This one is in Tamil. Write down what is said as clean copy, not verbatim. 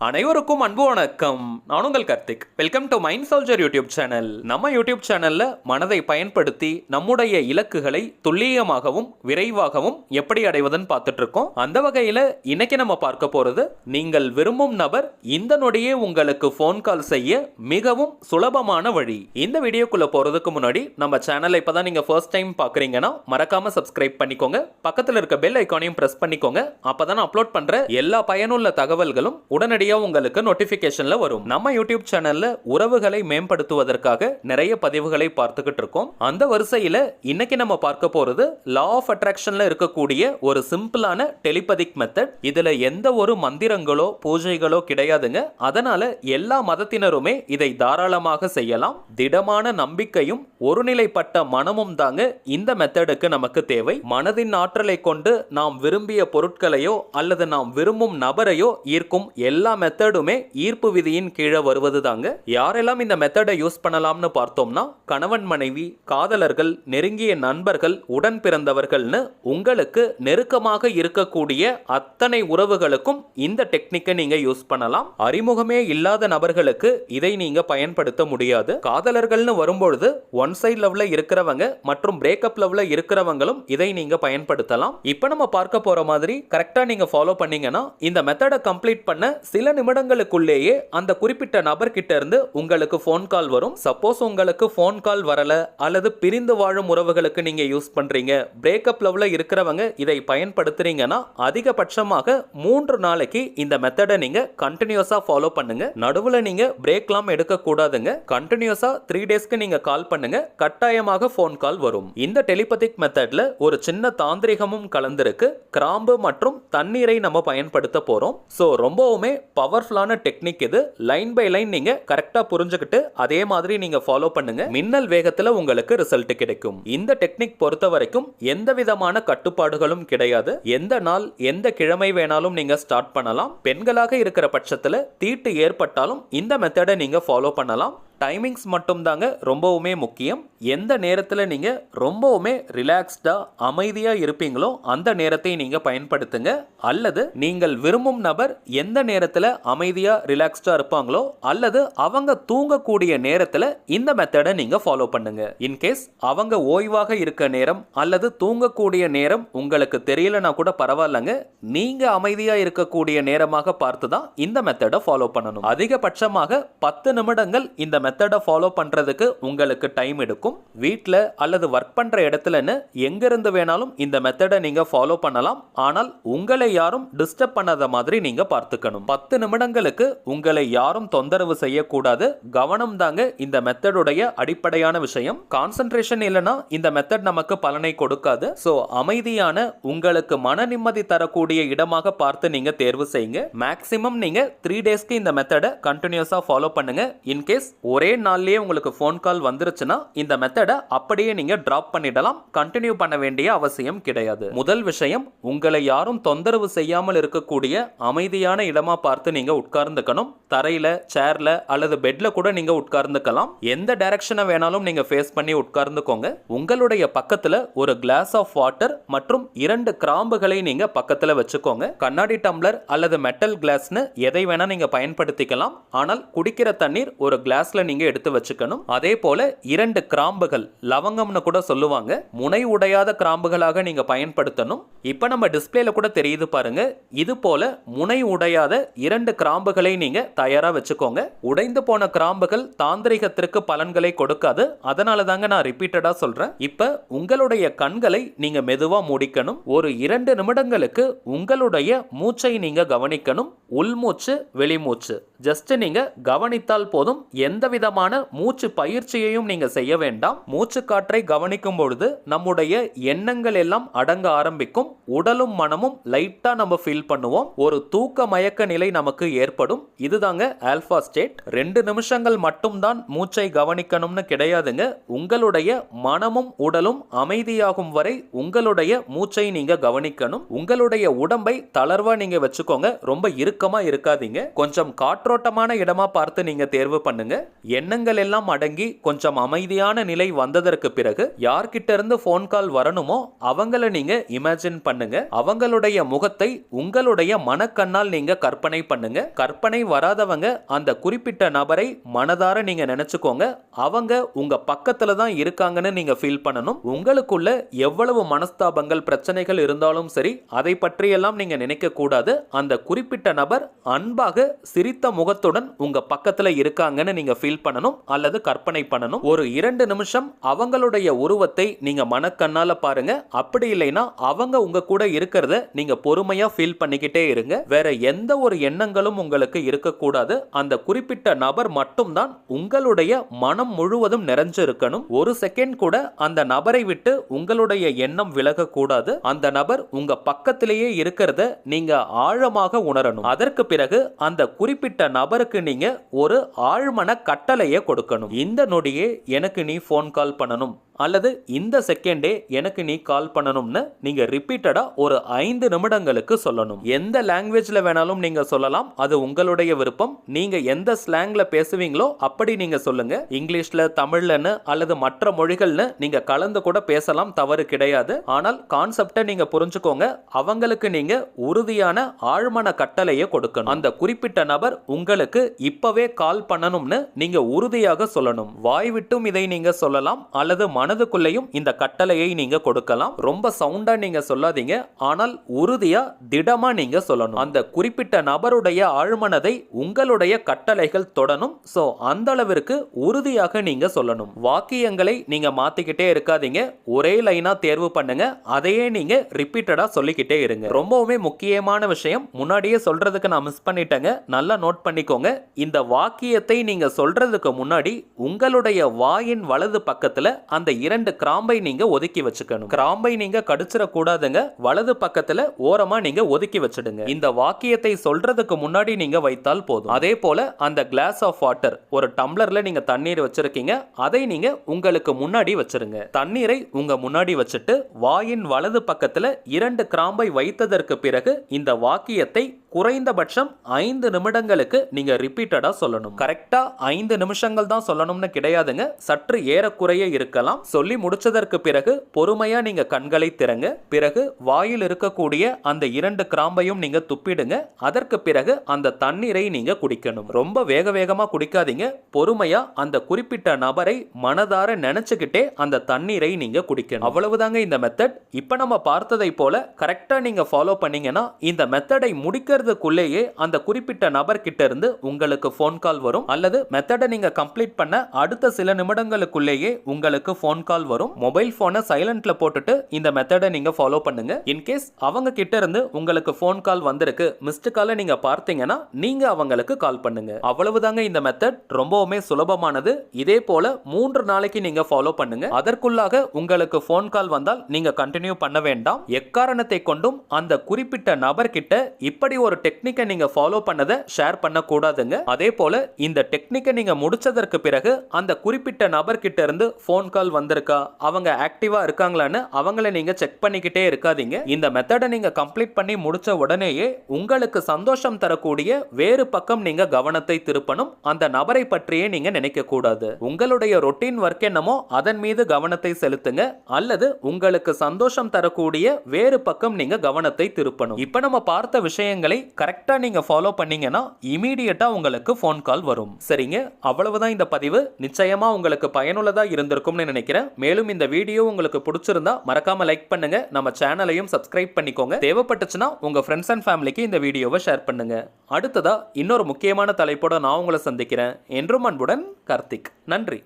அனைவருக்கும் அன்பு வணக்கம். நான் உங்கள் Karthik. Welcome to mind YouTube channel. நம்ம யூடியூப் சேனல்ல மனதை பயன்படுத்தி நம்முடைய இலக்குகளை துல்லியமாகவும் விரைவாகவும் எப்படி அடைவதுன்னு பார்த்துட்டு இருக்கோம். அந்த வகையில இன்னைக்கு நம்ம பார்க்க போறது, நீங்கள் விரும்பும் நபர் இந்த நொடியே உங்களுக்கு போன் கால் செய்ய மிகவும் சுலபமான வழி. இந்த வீடியோக்குள்ள போறதுக்கு முன்னாடி நம்ம சேனலை இப்பதான் நீங்க ஃபர்ஸ்ட் டைம் பாக்குறீங்கன்னா மறக்காம சப்ஸ்கிரைப் பண்ணிக்கோங்க. பக்கத்துல இருக்க பெல் ஐகானையும் பிரஸ் பண்ணிக்கோங்க. அப்பதான் அப்லோட் பண்ற எல்லா பயனுள்ள தகவல்களும் உடனடியாக உங்களுக்கு நோட்டிபிகேஷன்ல வரும். நம்ம யூடியூப் சேனல்ல உறவுகளை மேம்படுத்துவதற்காக நிறைய பதிவுகளை பார்த்துக்கிட்டு இருக்கோம். அந்த வரிசையில இன்னைக்கு நம்ம பார்க்க போறது லா ஆஃப் அட்ராக்ஷன்ல இருக்கக்கூடிய ஒரு சிம்பிளான டெலிபதிக் மெத்தட். இதுல எந்த ஒரு மந்திரங்களோ பூஜைகளோ கிடையாதுங்க. அதனால எல்லா மதத்தினருமே இதை தாராளமாக செய்யலாம். திடமான நம்பிக்கையும் ஒருநிலைப்பட்ட மனமும் தாங்க இந்த மெத்தடுக்கு நமக்கு தேவை. மனதின் ஆற்றலை கொண்டு நாம் விரும்பிய பொருட்களையோ அல்லது நாம் விரும்பும் நபரையோ ஈர்க்கும் எல்லா மெத்தடுமே ஈர்ப்பு விதியின் கீழே வருவது தாங்க. யாரெல்லாம் இந்த மெத்தடை யூஸ் பண்ணலாம்னு பார்த்தோம்னா, கணவன் மனைவி, காதலர்கள், நெருங்கிய நண்பர்கள், உடன் பிறந்தவர்கள்னு உங்களுக்கு நெருக்கமாக இருக்கக்கூடிய அத்தனை உறவுகளுக்கும் இந்த டெக்னிக்கை நீங்க யூஸ் பண்ணலாம். அறிமுகமே இல்லாத நபர்களுக்கு இதை நீங்க பயன்படுத்த முடியாது. காதலர்கள்னு வரும்பொழுது ஒன் சைட் லவ்ல இருக்கிறவங்க மற்றும் பிரேக்கப் லவ்ல இருக்கிறவங்களும் இதை நீங்க பயன்படுத்தலாம். இப்போ நம்ம பார்க்க போற மாதிரி கரெக்டா நீங்க ஃபாலோ பண்ணீங்கன்னா இந்த மெத்தடை கம்ப்ளீட் பண்ண சில நிமிடங்களுக்குள்ளேயே அந்த குறிப்பிட்ட நபர்கிட்ட இருந்து உங்களுக்கு போன் கால் வரும். சப்போஸ் உங்களுக்கு போன் கால் வரல அல்லது பிரிந்து வாழும் உறவுகளுக்கு நீங்க யூஸ் பண்றீங்க, பிரேக்கப் லவ்ல இருக்கிறவங்க இதை பயன்படுத்துறீங்கன்னா அதிகபட்சமாக 3 நாளைக்கு இந்த மெத்தடை நீங்க கண்டினியூஸா ஃபாலோ பண்ணுங்க. நடுவுல நீங்க பிரேக்லாம் எடுக்க கூடாதுங்க. கண்டினியூஸா 3 டேஸ்க்கு நீங்க கால் பண்ணுங்க. கட்டாயமாக போன் கால் வரும். இந்த டெலிபதிக் மெத்தட்ல ஒரு சின்ன தாந்திரிகமும் கலந்திருக்கு. கிராம்பு மற்றும் தண்ணீரை நம்ம பயன்படுத்த போறோம். சோ ரொம்பவுமே பவர்ஃபுல்லான டெக்னிக் இது. லைன் பை லைன் நீங்க கரெக்டா புரிஞ்சுக்கிட்டு அதே மாதிரி நீங்க ஃபாலோ பண்ணுங்க. மின்னல் வேகத்துல உங்களுக்கு ரிசல்ட் கிடைக்கும். இந்த டெக்னிக் பொறுத்த வரைக்கும் எந்த விதமான கட்டுப்பாடுகளும் கிடையாது. எந்த நாள் எந்த கிழமை வேணாலும் நீங்க ஸ்டார்ட் பண்ணலாம். பெண்களாக இருக்கிற பட்சத்துல தீட்டு ஏற்பட்டாலும் இந்த மெத்தடை நீங்க ஃபாலோ பண்ணலாம். டைமிங்ஸ் மட்டும் தாங்க ரொம்பவுமே முக்கியம். எந்த நேரத்தில் நீங்க ரொம்பவுமே ரிலாக்ஸ்டா அமைதியா இருப்பீங்களோ அந்த நேரத்தை நீங்க பயன்படுத்துங்க. அல்லது நீங்கள் விரும்பும் நபர் எந்த நேரத்தில் அமைதியா ரிலாக்ஸ்டா இருப்பாங்களோ அல்லது அவங்க தூங்கக்கூடிய நேரத்தில் இந்த மெத்தடை நீங்க ஃபாலோ பண்ணுங்க. இன்கேஸ் அவங்க ஓய்வாக இருக்க நேரம் அல்லது தூங்கக்கூடிய நேரம் உங்களுக்கு தெரியலனா கூட பரவாயில்லைங்க. நீங்க அமைதியா இருக்கக்கூடிய நேரமாக பார்த்து தான் இந்த மெத்தடை ஃபாலோ பண்ணணும். அதிகபட்சமாக 10 நிமிடங்கள் இந்த மெத்தடை ஃபாலோ பண்றதுக்கு உங்களுக்கு டைம் எடுக்கும். வீட்டில் அல்லது ஒர்க் பண்ற இடத்துலன்னு எங்கிருந்து வேணாலும் இந்த மெத்தடை நீங்க ஃபாலோ பண்ணலாம். ஆனால் உங்களை யாரும் டிஸ்டர்ப் பண்ணாத மாதிரி நீங்க பார்த்துக்கணும். 10 நிமிடங்களுக்கு உங்களை யாரும் தொந்தரவு செய்யக்கூடாது. கவனம் தாங்க இந்த மெத்தடுடைய அடிப்படையான விஷயம். கான்சென்ட்ரேஷன் இல்லைன்னா இந்த மெத்தட் நமக்கு பலனை கொடுக்காது. ஸோ அமைதியான உங்களுக்கு மன நிம்மதி தரக்கூடிய இடமாக பார்த்து நீங்க தேர்வு செய்யுங்க. மேக்ஸிமம் நீங்க 3 டேஸ்க்கு இந்த மெத்தடை கண்டினியூஸா ஃபாலோ பண்ணுங்க. இன்கேஸ் ஒரே நாள்லயே உங்களுக்கு போன் கால் வந்துருச்சுன்னா இந்த மெத்தடை அப்படியே நீங்க டிராப் பண்ணிடலாம். கண்டினியூ பண்ண வேண்டிய அவசியம் கிடையாது. முதல் விஷயம், உங்களை யாரும் தொந்தரவு செய்யாமல் இருக்கக்கூடிய அமைதியான இடமா பார்த்து நீங்க உட்கார்ந்துக்கணும். தரையில, சேர்ல அல்லது பெட்ல கூட நீங்க உட்கார்ந்துக்கலாம். எந்த டைரக்ஷனை வேணாலும் நீங்க ஃபேஸ் பண்ணி உட்கார்ந்துக்கோங்க. உங்களுடைய பக்கத்துல ஒரு கிளாஸ் ஆஃப் வாட்டர் மற்றும் 2 கிராம்புகளை நீங்க பக்கத்துல வச்சுக்கோங்க. கண்ணாடி டம்ளர் அல்லது மெட்டல் கிளாஸ்னு எதை வேணா நீங்க பயன்படுத்திக்கலாம். ஆனால் குடிக்கிற தண்ணீர் ஒரு கிளாஸ்ல நீங்க எடுத்து வச்சுக்கணும். அதே போல 2 கிராம்புகள், லவங்கம்னு கூட சொல்லுவாங்க, முனை உடையாத கிராம்புகளாக நீங்க பயன்படுத்தணும். இப்ப நம்ம டிஸ்பிளேல கூட தெரியுது பாருங்க. இது போல முனை உடையாத 2 கிராம்புகளை நீங்க தயாரா வச்சுக்கோங்க. உடைந்து போன கிராம்புகள் தாந்திரிகத்திற்கு பலன்களை கொடுக்காது. அதனால தாங்க நான் ரிப்பீட்டடா சொல்றேன். இப்ப உங்களுடைய கண்களை நீங்க மெதுவா மூடிக்கணும். ஒரு 2 நிமிடங்களுக்கு உங்களுடைய மூச்சை நீங்க கவனிக்கணும். உள்மூச்சு, வெளிமூச்சு ஜஸ்ட் நீங்க கவனித்தால் போதும். எந்த விதமான மூச்சு பயிற்சியையும் நீங்க செய்ய வேண்டாம். மூச்சு காற்றை கவனிக்கும் பொழுது நம்முடைய எண்ணங்கள் எல்லாம் அடங்க ஆரம்பிக்கும். உடலும் மனமும் லைட்டா நம்ம ஃபீல் பண்ணுவோம். ஒரு தூக்க மயக்க நிலை நமக்கு ஏற்படும். இதுதான் இதுதாங்க ஆல்பா ஸ்டேட். 2 நிமிஷங்கள் மட்டும்தான் மூச்சை கவனிக்கணும்னு கிடையாதுங்க. உங்களுடைய மனமும் உடலும் அமைதியாகும் வரை உங்களுடைய மூச்சை நீங்க கவனிக்கணும். உங்களுடைய உடம்பை தளர்வா நீங்க வச்சுக்கோங்க. ரொம்ப இறுக்கமா இருக்காதீங்க. கொஞ்சம் காற்றோட்டமான இடமா பார்த்து நீங்க தேர்வு பண்ணுங்க. எண்ணங்கள் எல்லாம் அடங்கி கொஞ்சம் அமைதியான நிலை வந்ததற்கு பிறகு யார்கிட்ட இருந்து போன் கால் வரணுமோ அவங்கள நீங்க இமேஜின் பண்ணுங்க. அவங்களுடைய முகத்தை உங்களுடைய மனக்கண்ணால் நீங்க கற்பனை பண்ணுங்க. கற்பனை வராதவங்க அந்த குறிப்பிட்ட நபரை மனதார நீங்க நினைச்சுக்கோங்க. அவங்க உங்க பக்கத்துல தான் இருக்காங்கன்னு நீங்க ஃபீல் பண்ணணும். உங்களுக்குள்ள எவ்வளவு மனஸ்தாபங்கள் பிரச்சனைகள் இருந்தாலும் சரி, அதை பற்றியெல்லாம் நீங்க நினைக்க கூடாது. அந்த குறிப்பிட்ட நபர் அன்பாக சிரித்த முகத்துடன் உங்க பக்கத்துல இருக்காங்கன்னு நீங்க ஃபீல் பண்ணணும் அல்லது கற்பனை பண்ணணும். ஒரு 2 நிமிஷம் அவங்களுடைய உருவத்தை நீங்க மனக்கண்ணால பாருங்க. அப்படி இல்லைன்னா அவங்க உங்க கூட இருக்கிறத நீங்க பொறுமையா ஃபீல் பண்ணிக்கிட்டே இருங்க. வேற எந்த ஒரு எண்ணங்களும் உங்களுக்கு இருக்கக்கூடாது. அந்த குறிப்பிட்ட நபர் மட்டும்தான் உங்களுடைய மனம் முழுவதும் நிறைஞ்சு இருக்கணும். ஒரு செகண்ட் கூட அந்த நபரை விட்டு உங்களுடைய எண்ணம் விலக கூடாது. அந்த நபர் உங்க பக்கத்திலேயே இருக்கிறத நீங்க ஆழமாக உணரணும். அதற்கு பிறகு அந்த குறிப்பிட்ட நபருக்கு நீங்க ஒரு ஆழ்மன கட்டளையை கொடுக்கணும். இந்த நொடியே எனக்கு நீ போன் கால் பண்ணணும் அல்லது இந்த செகண்டே எனக்கு நீ கால் பண்ணணும்னு நீங்க ரிப்பீட்டடா ஒரு 5 நிமிடங்களுக்கு சொல்லணும். எந்த லாங்குவேஜ்ல வேணாலும் நீங்க சொல்லலாம். அது உங்களுடைய விருப்பம். நீங்க எந்த ஸ்லாங்ல பேசுவீங்களோ அப்படி நீங்க சொல்லுங்க. இங்கிலீஷ்ல, தமிழ்லன்னு அல்லது மற்ற மொழிகள்னு நீங்க கலந்து கூட பேசலாம், தவறு கிடையாது. ஆனால் கான்செப்டை நீங்க புரிஞ்சுக்கோங்க. அவங்களுக்கு நீங்க உறுதியான ஆழ்மன கட்டளையை கொடுக்கணும். அந்த குறிப்பிட்ட நபர் உங்களுக்கு இப்பவே கால் பண்ணணும்னு நீங்க உறுதியாக சொல்லணும். வாய் விட்டும் இதை நீங்க சொல்லலாம் அல்லது மனதுக்குள்ளேயும் இந்த கட்டளையை நீங்க கொடுக்கலாம். ரொம்ப சவுண்டா நீங்க சொல்லாதீங்க, ஆனால் உறுதியா திடமா நீங்க சொல்லணும். அந்த குறிப்பிட்ட நபருடைய ஆழ்மனதை உங்களுடைய கட்டளைகள் தொடணும். சோ அந்த அளவிற்கு உறுதியாக நீங்க சொல்லணும். வாக்கியங்களை நீங்க மாத்திக்கிட்டே இருக்காதீங்க. ஒரே லைனா தேர்வு பண்ணுங்க. அதையே நீங்க ரிப்பீட்டடா சொல்லிக்கிட்டே இருங்க. ரொம்பவுமே முக்கியமான விஷயம், முன்னாடியே சொல்றதுக்கு நான் மிஸ் பண்ணிட்டேங்க. நல்லா நோட் பண்ணிக்கோங்க. இந்த வாக்கியத்தை நீங்க சொல்றதுக்கு முன்னாடி உங்களுடைய வாயின் வலது பக்கத்துல அந்த 2 கிராம்பை நீங்க ஒதுக்கி வச்சுக்கணும். கிராம்பை நீங்க கடிச்சிட கூடாதுங்க. வலது பக்கத்துல ஓரமா நீங்க ஒதுக்கி வச்சிடுங்க. இந்த வாக்கியத்தை சொல்றதுக்கு முன்னாடி நீங்க வைத்தால் போதும். அதே போல அந்த கிளாஸ் ஆஃப் வாட்டர், ஒரு டம்ளர்ல நீங்க தண்ணீர் வச்சிருக்கீங்க, அதை நீங்க உங்களுக்கு முன்னாடி வச்சிருங்க. தண்ணீரை உங்க முன்னாடி வச்சுட்டு வாயின் வலது பக்கத்துல 2 கிராம்பை வைத்ததற்கு பிறகு இந்த வாக்கியத்தை குறைந்தபட்சம் 5 நிமிடங்களுக்கு நீங்க ரிப்பீட்டடா சொல்லணும். கரெக்டா 5 நிமிஷங்கள் தான் சொல்லணும்னு கிடையாதுங்க. சற்று ஏறக்குறைய இருக்கலாம். சொல்லி முடிச்சதற்கு பிறகு பொறுமையா நீங்க கண்களை திறங்க. பிறகு வாயில் இருக்கக்கூடிய அந்த 2 கிராம்பையும் நீங்க துப்பிடுங்க. அதற்கு பிறகு அந்த தண்ணீரை நீங்க குடிக்கணும். ரொம்ப வேக வேகமா குடிக்காதீங்க. பொறுமையா அந்த குறிப்பிட்ட நபரை மனதார நினைச்சுக்கிட்டே அந்த தண்ணீரை நீங்க குடிக்கணும். அவ்வளவுதாங்க இந்த மெத்தட். இப்ப நம்ம பார்த்ததை போல கரெக்டா நீங்க ஃபாலோ பண்ணீங்கன்னா இந்த மெத்தடை முடிக்கிறதுக்குள்ளேயே அந்த குறிப்பிட்ட நபர் கிட்ட இருந்து உங்களுக்கு போன் கால் வரும். அல்லது மெத்தடை நீங்க கம்ப்ளீட் பண்ண அடுத்த சில நிமிடங்களுக்குள்ளேயே உங்களுக்கு போன் கால் வரும். மொபைல் போனை சைலண்ட்ல போட்டுட்டு இந்த மெத்தடை நீங்க ஃபாலோ பண்ணுங்க. இன்கேஸ் அவங்க கிட்ட இருந்து உங்களுக்கு போன் கால் வந்திருக்கு, மிஸ்டு காலை நீங்க பார்த்தீங்கன்னா நீங்க அவங்களுக்கு கால் பண்ணுங்க. அவ்வளவுதாங்க இந்த மெத்தட். ரொம்பவுமே சுலபமானது. இதே போல 3 நாளைக்கு நீங்க ஃபாலோ பண்ணுங்க. அதற்குள்ளாக உங்களுக்கு போன் கால் வந்தால் நீங்க கண்டினியூ பண்ண வேண்டாம். எக்காரணத்தை கொண்டும் அந்த குறிப்பிட்ட நபர் கிட்ட இப்படி ஒரு டெக்னிக்கை நீங்க ஃபாலோ பண்ணதை ஷேர் பண்ண கூடாதுங்க. அதே போல இந்த டெக்னிக்கை நீங்க முடிச்சதற்கு பிறகு அந்த குறிப்பிட்ட நபர் கிட்ட இருந்து போன் கால் வந்திருக்கா, அவங்க ஆக்டிவா இருக்காங்களான்னு அவங்கள நீங்க செக் பண்ணிக்கிட்டே இருக்காதீங்க. இந்த மெத்தடை நீங்க கம்ப்ளீட் பண்ணி முடிச்ச உடனேயே உங்களுக்கு சந்தோஷம் தரக்கூடிய வேறு பக்கம் நீங்க கவனத்தை திருப்பணும். அந்த நபரை பற்றியே நீங்க நினைக்க கூடாது. உங்களுடைய ரொட்டீன் ஒர்க் என்னமோ அதன் மீது கவனத்தை செலுத்துங்க. அல்லது உங்களுக்கு சந்தோஷம் தரக்கூடிய வேறு பக்கம் நீங்க கவனத்தை திருப்பணும். இப்ப நம்ம பார்த்த விஷயங்களை கரெக்டா நீங்க ஃபாலோ பண்ணீங்கன்னா இமீடியட்டா உங்களுக்கு போன் கால் வரும். சரிங்க, அவ்வளவுதான் இந்த பதிவு. நிச்சயமா உங்களுக்கு பயனுள்ளதா இருந்திருக்கும்னு நினைக்கிறேன். மேலும் இந்த வீடியோ உங்களுக்கு பிடிச்சிருந்தா மறக்காம லைக் பண்ணுங்க. நம்ம சேனலையும் சப்ஸ்கிரைப் பண்ணிக்கோங்க. தேவைப்பட்டுச்சுன்னா உங்க ஃப்ரெண்ட்ஸ் அண்ட் ஃபேமிலிக்கு இந்த வீடியோவை ஷேர் பண்ணுங்க. அடுத்ததா இன்னொரு முக்கியமான தலைப்போட நான் உங்களை சந்திக்கிறேன். என்றும் அன்புடன் கார்த்திக். நன்றி.